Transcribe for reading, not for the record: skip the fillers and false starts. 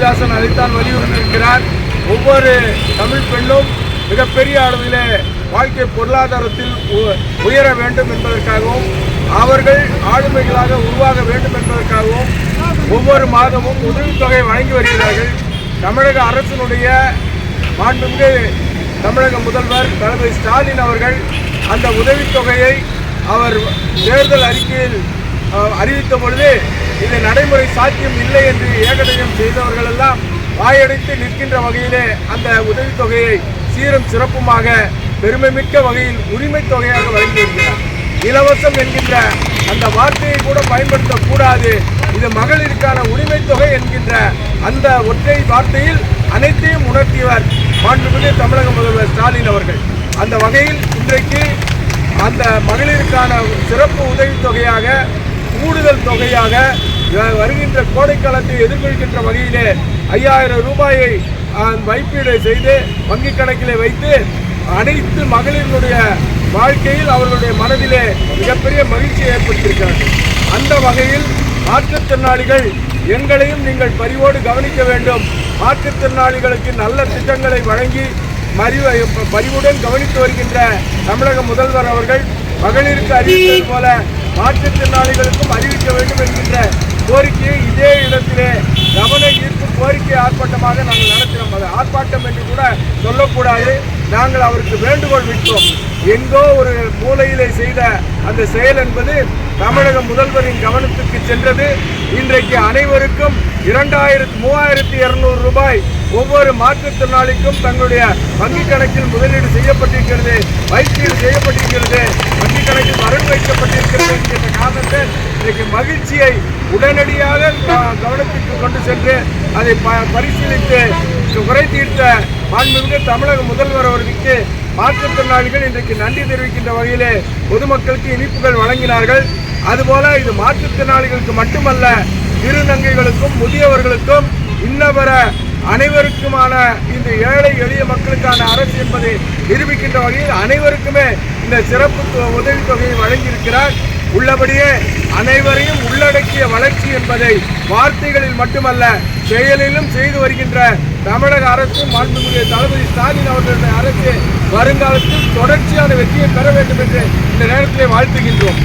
பாரதிதாசன் அதைத்தான் வலியுறுத்தியிருக்கிறார். ஒவ்வொரு தமிழ் பெண்ணும் மிகப்பெரிய அளவிலே வாழ்க்கை பொருளாதாரத்தில் உயர வேண்டும் என்பதற்காகவும் அவர்கள் ஆளுமைகளாக உருவாக வேண்டும் என்பதற்காகவும் ஒவ்வொரு மாதமும் உதவித்தொகை வழங்கி வருகிறார்கள். தமிழக அரசினுடைய மாண்புமிகு தமிழக முதல்வர் தளபதி ஸ்டாலின் அவர்கள் அந்த உதவித்தொகையை அவர் தேர்தல் அறிக்கையில் அறிவித்த பொழுது இது நடைமுறை சாத்தியம் இல்லை என்று ஏகதயம் செய்தவர்கள் எல்லாம் வாயடைத்து நிற்கின்ற வகையிலே அந்த உதவித்தொகையை சீரும் சிறப்புமாக பெருமைமிக்க வகையில் உரிமை தொகையாக வழங்கியிருக்கிறார். இலவசம் என்கின்ற அந்த வார்த்தையை கூட பயன்படுத்தக்கூடாது, இது மகளிருக்கான உரிமை தொகை என்கின்ற அந்த ஒற்றை வார்த்தையில் அனைத்தையும் உணர்த்தியவர் மாண்புமிகு தமிழக முதல்வர் ஸ்டாலின் அவர்கள். அந்த வகையில் இன்றைக்கு அந்த மகளிருக்கான சிறப்பு உதவித்தொகையாக கூடுதல் தொகையாக வருகின்ற கோடைக்காலத்தை எதிர்கொள்கின்ற வகையிலே 5000 ரூபாயை வைப்பீடு செய்து வங்கிக் கணக்கிலே வைத்து அனைத்து மகளிர்களுடைய வாழ்க்கையில் அவர்களுடைய மனதிலே மிகப்பெரிய மகிழ்ச்சியை ஏற்படுத்தியிருக்கிறார்கள். அந்த வகையில் மாற்றுத்திறனாளிகள் எங்களையும் நீங்கள் பரிவோடு கவனிக்க வேண்டும். மாற்றுத்திறனாளிகளுக்கு நல்ல திட்டங்களை வழங்கி பரிவுடன் கவனித்து வருகின்ற தமிழக முதல்வர் அவர்கள் மகளிருக்கு அறிவித்தது போல மாற்றுத்திறனாளிகளுக்கும் அறிவிக்க வேண்டும் என்கின்ற கோரிக்கையை இதே இடத்திலே கவன ஈர்ப்பு கோரிக்கை ஆர்ப்பாட்டமாக நாங்கள் நடத்தினோம். அது ஆர்ப்பாட்டம் என்று கூட சொல்லக்கூடாது, நாங்கள் அவருக்கு வேண்டுகோள் விட்டோம். எங்கோ ஒரு மூலையிலே செய்த அந்த செயல் என்பது தமிழக முதல்வரின் கவனத்துக்கு சென்றது. இன்றைக்கு அனைவருக்கும் 3200 ரூபாய் ஒவ்வொரு மாற்றுத்திறனாளிக்கும் தங்களுடைய வங்கிக் கணக்கில் முதலீடு செய்யப்பட்டிருக்கிறது, வைப்பீடு செய்யப்பட்டிருக்கிறது, வங்கிக் கணக்கில் வரவு வைக்கப்பட்டிருக்கிறது என்கின்ற காரணத்தை இன்றைக்கு மகிழ்ச்சியை உடனடியாக கவனத்திற்கு கொண்டு சென்று அதை பரிசீலித்து குறை தீர்த்த மாண்புமிகு தமிழக முதல்வர் அவர்களுக்கு மாற்றுத்திறனாளிகள் இன்றைக்கு நன்றி தெரிவிக்கின்ற வகையிலே பொதுமக்களுக்கு இனிப்புகள் வழங்கினார்கள். அதுபோல இது மாற்றுத்திறனாளிகளுக்கு மட்டுமல்ல, திருநங்கைகளுக்கும் முதியவர்களுக்கும் இன்னவர அனைவருக்குமான இந்த ஏழை எளிய மக்களுக்கான அரசு என்பதை நிரூபிக்கின்ற வகையில் அனைவருக்குமே இந்த சிறப்பு உதவித்தொகையை வழங்கியிருக்கிறார். உள்ளபடியே அனைவரையும் உள்ளடக்கிய வளர்ச்சி என்பதை வார்த்தைகளில் மட்டுமல்ல செயலிலும் செய்து வருகின்ற தமிழக அரசு மாண்புமிகு தளபதி ஸ்டாலின் அவர்களுடைய அரசு வருங்காலத்தில் தொடர்ச்சியான வெற்றியை பெற வேண்டும் என்று இந்த நேரத்திலே வாழ்த்துகின்றோம்.